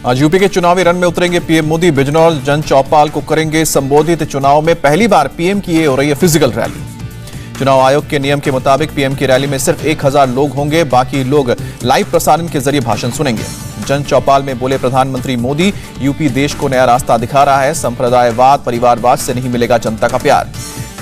आज यूपी के चुनावी रण में उतरेंगे पीएम मोदी। बिजनौर जन चौपाल को करेंगे संबोधित। चुनाव में पहली बार पीएम की ये हो रही है फिजिकल रैली। चुनाव आयोग के नियम के मुताबिक पीएम की रैली में सिर्फ 1000 लोग होंगे, बाकी लोग लाइव प्रसारण के जरिए भाषण सुनेंगे। जन चौपाल में बोले प्रधानमंत्री मोदी, यूपी देश को नया रास्ता दिखा रहा है। संप्रदायवाद, परिवारवाद से नहीं मिलेगा जनता का प्यार।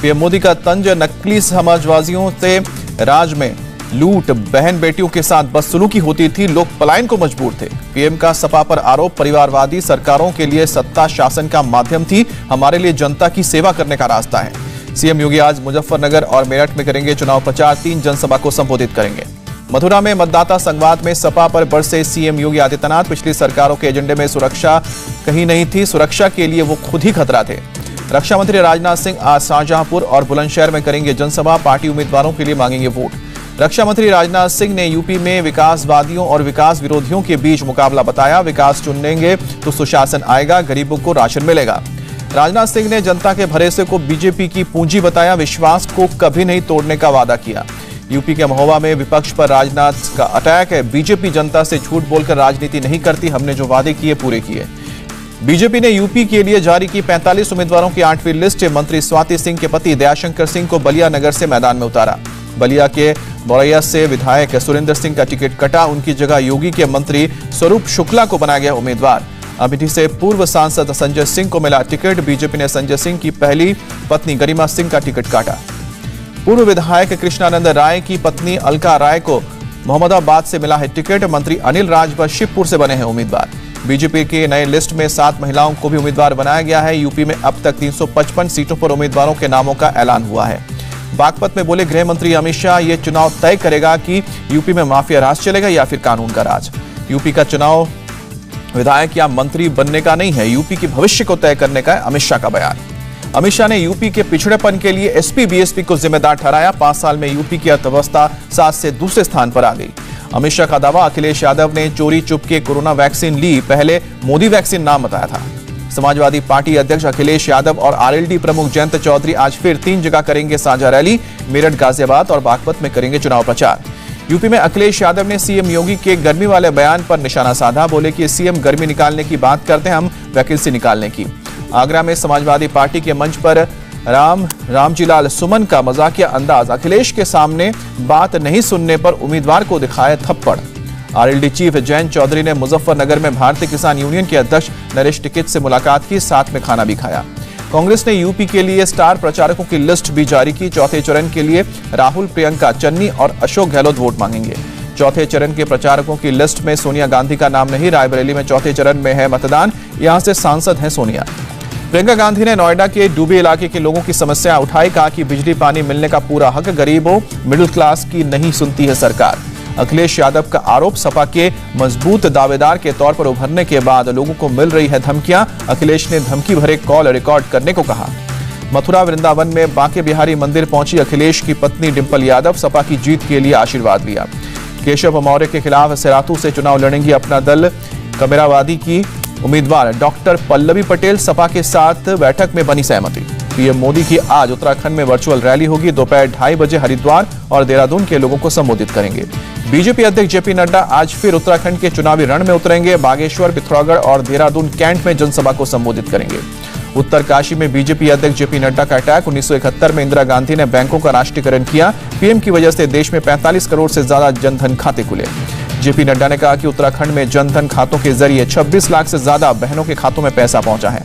पीएम मोदी का तंज नकली समाजवादियों से राज में लूट, बहन बेटियों के साथ बदसलूकी होती थी, लोग पलायन को मजबूर थे। पीएम का सपा पर आरोप, परिवारवादी सरकारों के लिए सत्ता शासन का माध्यम थी, हमारे लिए जनता की सेवा करने का रास्ता है। सीएम योगी आज मुजफ्फरनगर और मेरठ में करेंगे चुनाव प्रचार। 3 जनसभा को संबोधित करेंगे। मथुरा में मतदाता संवाद में सपा पर बरसे सीएम योगी आदित्यनाथ। पिछली सरकारों के एजेंडे में सुरक्षा कहीं नहीं थी, सुरक्षा के लिए वो खुद ही खतरा थे। रक्षा मंत्री राजनाथ सिंह आज शाहजहांपुर और बुलंदशहर में करेंगे जनसभा। पार्टी उम्मीदवारों के लिए मांगेंगे वोट। रक्षा मंत्री राजनाथ सिंह ने यूपी में विकासवादियों और विकास विरोधियों के बीच मुकाबला बताया। विकास चुनेंगे तो सुशासन आएगा, गरीबों को राशन मिलेगा। राजनाथ सिंह ने जनता के भरोसे को बीजेपी की पूंजी बताया। विश्वास को कभी नहीं तोड़ने का वादा किया। यूपी के महोबा में विपक्ष पर राजनाथ का अटैक है। बीजेपी जनता से झूठ बोलकर राजनीति नहीं करती, हमने जो वादे किए पूरे किए। बीजेपी ने यूपी के लिए जारी की 45 उम्मीदवारों की 8वीं लिस्ट। मंत्री स्वाति सिंह के पति दयाशंकर सिंह को बलिया नगर से मैदान में उतारा। बलिया के बोरैया से विधायक सुरेंद्र सिंह का टिकट कटा। उनकी जगह योगी के मंत्री स्वरूप शुक्ला को बनाया गया उम्मीदवार। अमेठी से पूर्व सांसद संजय सिंह को मिला टिकट। बीजेपी ने संजय सिंह की पहली पत्नी गरिमा सिंह का टिकट काटा। पूर्व विधायक कृष्णानंद राय की पत्नी अलका राय को मोहम्मदाबाद से मिला है टिकट। मंत्री अनिल राजभर शिवपुर से बने हैं उम्मीदवार। बीजेपी के नए लिस्ट में 7 महिलाओं को भी उम्मीदवार बनाया गया है। यूपी में अब तक 355 सीटों पर उम्मीदवारों के नामों का ऐलान हुआ है। बागपत में बोले गृह मंत्री अमित शाह, ये चुनाव तय करेगा कि यूपी में माफिया राज चलेगा या फिर कानून का राज। यूपी का चुनाव विधायक या मंत्री बनने का नहीं है, यूपी के भविष्य को तय करने का है, अमित शाह का बयान। अमित शाह ने यूपी के पिछड़ेपन के लिए एसपी बीएसपी को जिम्मेदार ठहराया। 5 साल में यूपी की अर्थव्यवस्था 7 से दूसरे स्थान पर आ गई। अमित शाह का दावा, अखिलेश यादव ने चोरी चुपके कोरोना वैक्सीन ली, पहले मोदी वैक्सीन नाम बताया था। समाजवादी पार्टी अध्यक्ष अखिलेश यादव और आरएलडी प्रमुख जयंत चौधरी आज फिर 3 जगह करेंगे साझा रैली। मेरठ, गाजियाबाद और बागपत में करेंगे चुनाव प्रचार। यूपी में अखिलेश यादव ने सीएम योगी के गर्मी वाले बयान पर निशाना साधा। बोले कि सीएम गर्मी निकालने की बात करते हैं, हम वैकेंसी निकालने की। आगरा में समाजवादी पार्टी के मंच पर रामजीलाल सुमन का मजाकिया अंदाज। अखिलेश के सामने बात नहीं सुनने पर उम्मीदवार को दिखाया थप्पड़। आरएलडी चीफ जयंत चौधरी ने मुजफ्फरनगर में भारतीय किसान यूनियन के अध्यक्ष नरेश टिकैत से मुलाकात की, साथ में खाना भी खाया। कांग्रेस ने यूपी के लिए स्टार प्रचारकों की लिस्ट भी जारी की। चौथे चरण के लिए राहुल, प्रियंका, चन्नी और अशोक गहलोत वोट मांगेंगे। चौथे चरण के प्रचारकों की लिस्ट में सोनिया गांधी का नाम नहीं। रायबरेली में चौथे चरण में है मतदान, यहां से सांसद हैं सोनिया। प्रियंका गांधी ने नोएडा के डूबे इलाके के लोगों की समस्या उठाई। कहा कि बिजली पानी मिलने का पूरा हक गरीबों, मिडिल क्लास की नहीं सुनती है सरकार। अखिलेश यादव का आरोप, सपा के मजबूत दावेदार के तौर पर उभरने के बाद लोगों को मिल रही है धमकियां। अखिलेश ने धमकी भरे कॉल रिकॉर्ड करने को कहा। मथुरा वृंदावन में बांके बिहारी मंदिर पहुंची अखिलेश की पत्नी डिंपल यादव। सपा की जीत के लिए आशीर्वाद लिया। केशव मौर्य के खिलाफ सिराथू से चुनाव लड़ेंगी अपना दल। कमेरावादी की उम्मीदवार डॉक्टर पल्लवी पटेल। सपा के साथ बैठक में बनी सहमति। पीएम मोदी की आज उत्तराखंड में वर्चुअल रैली होगी। दोपहर 2:30 बजे हरिद्वार और देहरादून के लोगों को संबोधित करेंगे। बीजेपी अध्यक्ष जेपी नड्डा आज फिर उत्तराखंड के चुनावी रण में उतरेंगे। बागेश्वर, पिथौरागढ़ और देहरादून कैंट में जनसभा को संबोधित करेंगे। उत्तरकाशी में बीजेपी अध्यक्ष जेपी नड्डा का अटैक। 1971 में इंदिरा गांधी ने बैंकों का राष्ट्रीयकरण किया। पीएम की वजह से देश में 45 करोड़ से ज्यादा जनधन खाते खुले। जेपी नड्डा ने कहा कि उत्तराखंड में जनधन खातों के जरिए 26 लाख से ज्यादा बहनों के खातों में पैसा पहुंचा है।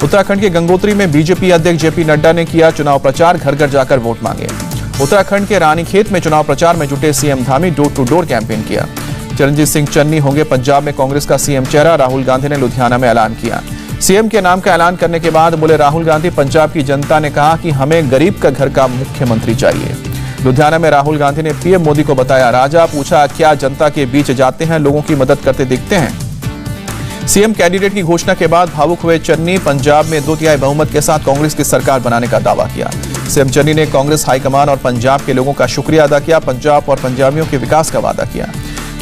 उत्तराखंड के गंगोत्री में बीजेपी अध्यक्ष जेपी नड्डा ने किया चुनाव प्रचार, घर घर जाकर वोट मांगे। उत्तराखंड के रानीखेत में चुनाव प्रचार में जुटे CM Dhami, door to door campaign किया। चरणजीत सिंह चन्नी होंगे पंजाब में कांग्रेस का सीएम चेहरा। राहुल गांधी ने लुधियाना में ऐलान किया। सीएम के नाम का ऐलान करने के बाद बोले राहुल गांधी, पंजाब की जनता ने कहा कि हमें गरीब का घर का मुख्यमंत्री चाहिए। लुधियाना में राहुल गांधी ने पीएम मोदी को बताया राजा। पूछा क्या जनता के बीच जाते हैं, लोगों की मदद करते दिखते हैं। सीएम कैंडिडेट की घोषणा के बाद भावुक हुए चन्नी। पंजाब में 2/3 बहुमत के साथ कांग्रेस की सरकार बनाने का दावा किया। सीएम चन्नी ने कांग्रेस हाईकमान और पंजाब के लोगों का शुक्रिया अदा किया। पंजाब और पंजाबियों के विकास का वादा किया।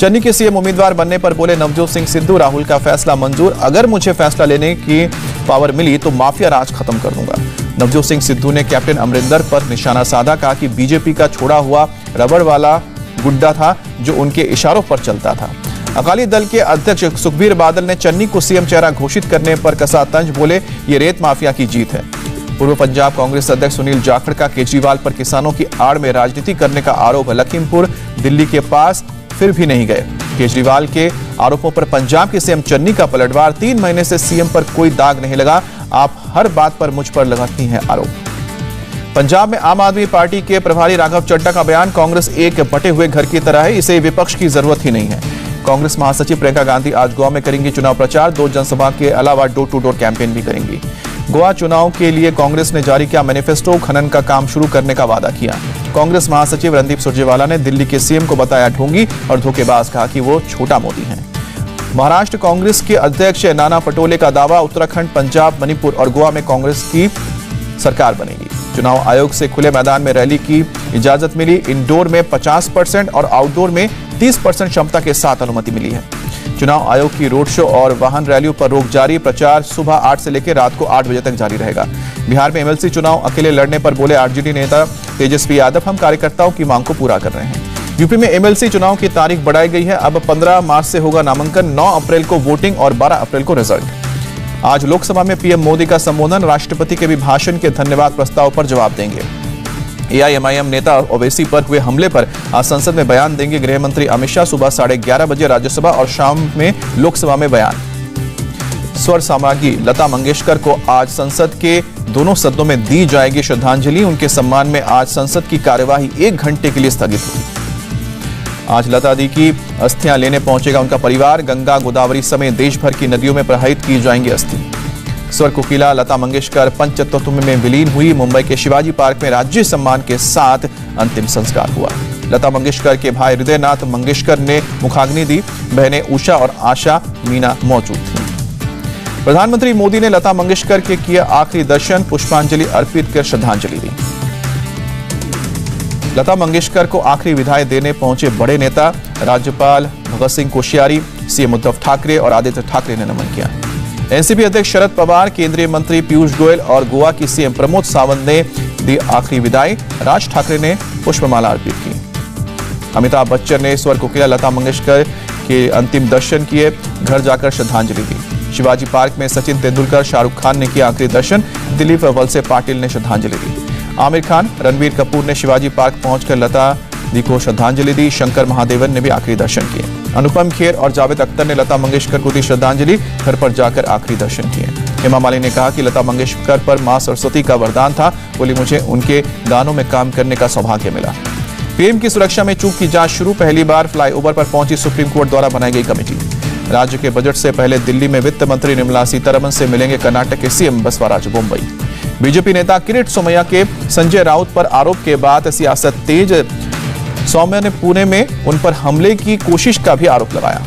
चन्नी के सीएम उम्मीदवार बनने पर बोले नवजोत सिंह सिद्धू, राहुल का फैसला मंजूर। अगर मुझे फैसला लेने की पावर मिली तो माफिया राज खत्म कर दूंगा। नवजोत सिंह सिद्धू ने कैप्टन अमरिंदर पर निशाना साधा। कहा कि बीजेपी का छोड़ा हुआ रबड़ वाला गुड्डा था जो उनके इशारों पर चलता था। अकाली दल के अध्यक्ष सुखबीर बादल ने चन्नी को सीएम चेहरा घोषित करने पर कसा तंज, बोले ये रेत माफिया की जीत है। पूर्व पंजाब कांग्रेस अध्यक्ष सुनील जाखड़ का केजरीवाल पर किसानों की आड़ में राजनीति करने का आरोप। लखीमपुर दिल्ली के पास फिर भी नहीं गए। केजरीवाल के आरोपों पर पंजाब के सीएम चन्नी का पलटवार। 3 महीने से सीएम पर कोई दाग नहीं लगा, आप हर बात पर मुझ पर लगाती हैं आरोप। पंजाब में आम आदमी पार्टी के प्रभारी राघव चड्ढा का बयान, कांग्रेस एक बटे हुए घर की तरह है, इसे विपक्ष की जरूरत ही नहीं है। कांग्रेस महासचिव प्रियंका गांधी आज गोवा में करेंगी चुनाव प्रचार। 2 जनसभा के अलावा डोर टू डोर कैंपेन भी करेंगी। गोवा चुनाव के लिए कांग्रेस ने जारी किया मैनिफेस्टो, खनन का काम शुरू करने का वादा किया। कांग्रेस महासचिव रणदीप सुरजेवाला ने दिल्ली के सीएम को बताया ढोंगी और धोखेबाज, कहा कि वो छोटा मोदी हैं। महाराष्ट्र कांग्रेस के अध्यक्ष नाना पटोले का दावा, उत्तराखंड, पंजाब, मणिपुर और गोवा में कांग्रेस की सरकार बनेगी। चुनाव आयोग से खुले मैदान में रैली की इजाजत मिली। इंडोर में 50% और आउटडोर में 30% क्षमता के साथ अनुमति मिली है। चुनाव आयोग की रोड शो और वाहन रैलियों पर रोक जारी। प्रचार सुबह 8 से लेकर रात को 8 बजे तक जारी रहेगा। बिहार में एमएलसी चुनाव अकेले लड़ने पर बोले आरजेडी नेता तेजस्वी यादव, हम कार्यकर्ताओं की मांग को पूरा कर रहे हैं। यूपी में एमएलसी चुनाव की तारीख बढ़ाई गई है। अब 15 मार्च से होगा नामांकन, 9 अप्रैल को वोटिंग और 12 अप्रैल को रिजल्ट। आज लोकसभा में पीएम मोदी का संबोधन, राष्ट्रपति के अभिभाषण के धन्यवाद प्रस्ताव पर जवाब देंगे। एआईएमआईएम नेता ओवैसी पर हुए हमले पर आज संसद में बयान देंगे गृह मंत्री अमित शाह। सुबह 11:30 बजे राज्यसभा और शाम में लोकसभा में बयान। स्वर साम्राज्ञी लता मंगेशकर को आज संसद के दोनों सदनों में दी जाएगी श्रद्धांजलि। उनके सम्मान में आज संसद की कार्यवाही 1 घंटे के लिए स्थगित हुई। आज लता दी की अस्थियां लेने पहुंचेगा उनका परिवार। गंगा, गोदावरी समेत देश भर की नदियों में प्रवाहित की जाएंगी अस्थि। स्वर कोकिला लता मंगेशकर पंचतत्व में विलीन हुई। मुंबई के शिवाजी पार्क में राज्य सम्मान के साथ अंतिम संस्कार हुआ। लता मंगेशकर के भाई हृदयनाथ मंगेशकर ने मुखाग्नि दी। बहनें उषा और आशा मीना मौजूद थीं। प्रधानमंत्री मोदी ने लता मंगेशकर के किया आखिरी दर्शन, पुष्पांजलि अर्पित कर श्रद्धांजलि दी। लता मंगेशकर को आखिरी विदाई देने पहुंचे बड़े नेता, राज्यपाल भगत सिंह कोश्यारी, सीएम उद्धव ठाकरे और आदित्य ठाकरे ने नमन किया। एनसीपी अध्यक्ष शरद पवार, केंद्रीय मंत्री पीयूष गोयल और गोवा की सीएम प्रमोद सावंत ने दी आखिरी विदाई। राज ठाकरे ने पुष्पमाला अर्पित की। अमिताभ बच्चन ने स्वर कोकिला लता मंगेशकर के अंतिम दर्शन किए, घर जाकर श्रद्धांजलि दी। शिवाजी पार्क में सचिन तेंदुलकर, शाहरुख खान ने किया आखिरी दर्शन। दिलीप वलसे पाटिल ने श्रद्धांजलि दी। आमिर खान, रणबीर कपूर ने शिवाजी पार्क पहुंचकर लता दी को श्रद्धांजलि दी। शंकर महादेवन ने भी आखिरी दर्शन किए। अनुपम खेर और जावेद अख्तर ने लता मंगेशकर को दी श्रद्धांजलि, घर पर जाकर आखिरी दर्शन किए। हेमा मालिनी ने कहा कि लता मंगेशकर पर मां सरस्वती का वरदान था, बोली मुझे उनके गानों में काम करने का सौभाग्य मिला। पीएम की सुरक्षा में चूक की जांच शुरू। पहली बार फ्लाईओवर पर पहुंची सुप्रीम कोर्ट द्वारा बनाई गई कमेटी। राज्य के बजट से पहले दिल्ली में वित्त मंत्री निर्मला सीतारमण से मिलेंगे कर्नाटक के सीएम बसवराज बोम्मई। बीजेपी नेता किरीट सोमैया के संजय राउत पर आरोप के बाद सियासत तेज। सौम्या ने पुणे में उन पर हमले की कोशिश का भी आरोप लगाया।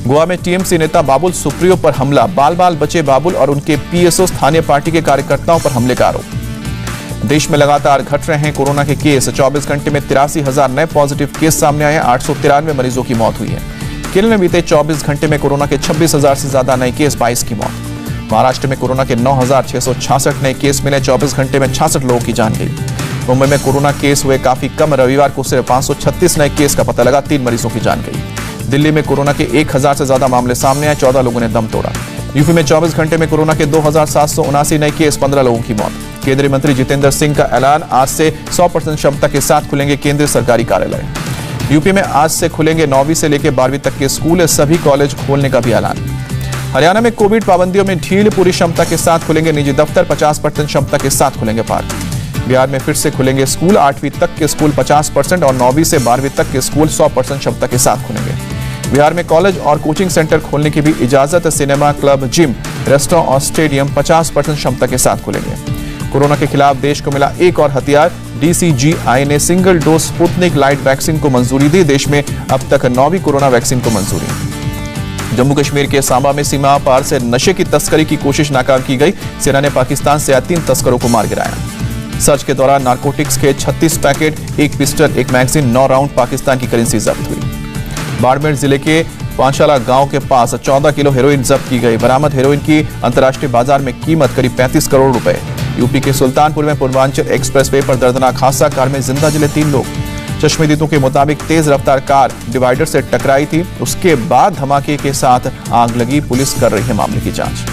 गोवा में टीएमसी नेता बाबुल सुप्रियो पर हमला। बाल बाल बचे बाबुल और उनके पीएसओ स्थानीय पार्टी के कार्यकर्ताओं पर हमले का आरोप। देश में लगातार घट रहे हैं कोरोना के केस। 24 घंटे में 83,000 नए पॉजिटिव केस सामने आए। 893 मरीजों की मौत हुई है। केरल में बीते 24 घंटे में कोरोना के 26,000 से ज्यादा नए केस, 22 की मौत। महाराष्ट्र में कोरोना के 9,666 नए केस मिले। 24 घंटे में 66 लोगों की जान गई। मुंबई में कोरोना केस हुए काफी कम। रविवार को सिर्फ 536 नए केस का पता लगा, 3 मरीजों की जान गई। दिल्ली में कोरोना के 1,000 से ज्यादा मामले सामने आए, 14 लोगों ने दम तोड़ा। यूपी में 24 घंटे में कोरोना के 2,779 नए केस, 15 लोगों की मौत। केंद्रीय मंत्री जितेंद्र सिंह का ऐलान, आज से 100% क्षमता के साथ खुलेंगे केंद्रीय सरकारी कार्यालय। यूपी में आज से खुलेंगे 9वीं से लेकर 12वीं तक के स्कूल, सभी कॉलेज खोलने का भी ऐलान। हरियाणा में कोविड पाबंदियों में ढील, पूरी क्षमता के साथ खुलेंगे निजी दफ्तर, 50% क्षमता के साथ खुलेंगे पार्क। बिहार में फिर से खुलेंगे स्कूल, 8वीं तक के स्कूल 50% और 9वीं से 12वीं तक के स्कूल 100% क्षमता के साथ खुलेंगे। बिहार में कॉलेज और कोचिंग सेंटर खोलने की भी इजाजत। सिनेमा, क्लब, जिम, रेस्टोरेंट और स्टेडियम 50% क्षमता के साथ खुलेंगे। कोरोना के खिलाफ देश को मिला एक और हथियार। डीसीजीआई ने single dose Sputnik light vaccine को मंजूरी दी। देश में अब तक 9वीं कोरोना वैक्सीन को मंजूरी। जम्मू कश्मीर के सांबा में सीमा पार से नशे की तस्करी की कोशिश नाकाम की गई। सेना ने पाकिस्तान से 3 तस्करों को मार गिराया। सर्च के दौरान नारकोटिक्स के 36 packet, 1 pistol, 1 magazine, 9 round Pakistan की करेंसी जब्त हुई। बाड़मेर जिले के पांशाला गांव के पास 14 किलो हेरोइन जब्त की गई। बरामद हेरोइन की अंतर्राष्ट्रीय बाजार में कीमत करीब 35 करोड़ रुपए। यूपी के सुल्तानपुर में पूर्वांचल एक्सप्रेसवे पर दर्दनाक हादसा, कार में जिंदा जले 3 लोग। चश्मदीदों के मुताबिक तेज रफ्तार कार डिवाइडर से टकराई थी। उसके बाद धमाके के साथ आग लगी। पुलिस कर रही है मामले की जांच।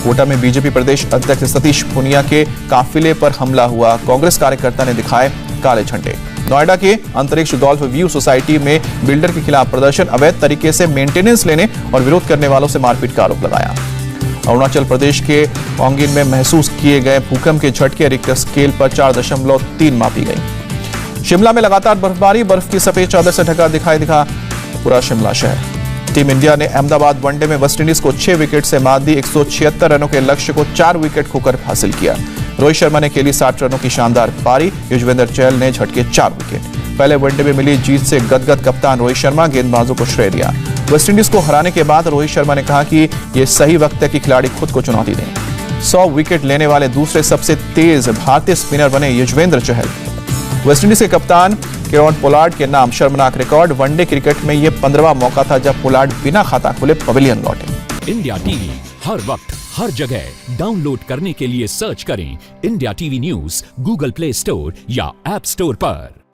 कोटा में बीजेपी प्रदेश अध्यक्ष सतीश पूनिया के काफिले पर हमला हुआ। कांग्रेस कार्यकर्ता ने दिखाए काले झंडे। नोएडा के अंतरिक्ष डॉल्फ व्यू सोसाइटी में बिल्डर के खिलाफ प्रदर्शन, अवैध तरीके से मेंटेनेंस लेने और विरोध करने वालों से मारपीट का आरोप लगाया। अरुणाचल प्रदेश के ओंगिन में महसूस किए गए भूकंप के झटके रिक्टर स्केल पर 4.3 मापी गई। शिमला में लगातार बर्फबारी, बर्फ की सफेद चादर से ढका दिखा पूरा शिमला शहर। टीम इंडिया ने अहमदाबाद वनडे में वेस्टइंडीज को 6 विकेट से मात दी। 176 रनों के लक्ष्य को 4 विकेट खोकर हासिल किया। रोहित शर्मा ने खेली 60 रनों की शानदार पारी। युजवेंद्र चहल ने झटके 4 विकेट। पहले वनडे में मिली जीत से गदगद कप्तान रोहित शर्मा, गेंदबाजों को श्रेय दिया। वेस्टइंडीज को हराने के बाद रोहित शर्मा ने कहा कि यह सही वक्त है कि खिलाड़ी खुद को चुनौती दें। 100 विकेट लेने वाले दूसरे सबसे तेज भारतीय स्पिनर बने युजवेंद्र चहल। वेस्टइंडीज के कप्तान केरॉन पोलार्ड के नाम शर्मनाक रिकॉर्ड। वनडे क्रिकेट में यह 15वां मौका था जब पोलार्ड बिना खाता खुले पवेलियन लौटे। इंडिया टीवी हर वक्त हर जगह डाउनलोड करने के लिए सर्च करें India TV news Google play store या ऐप स्टोर पर।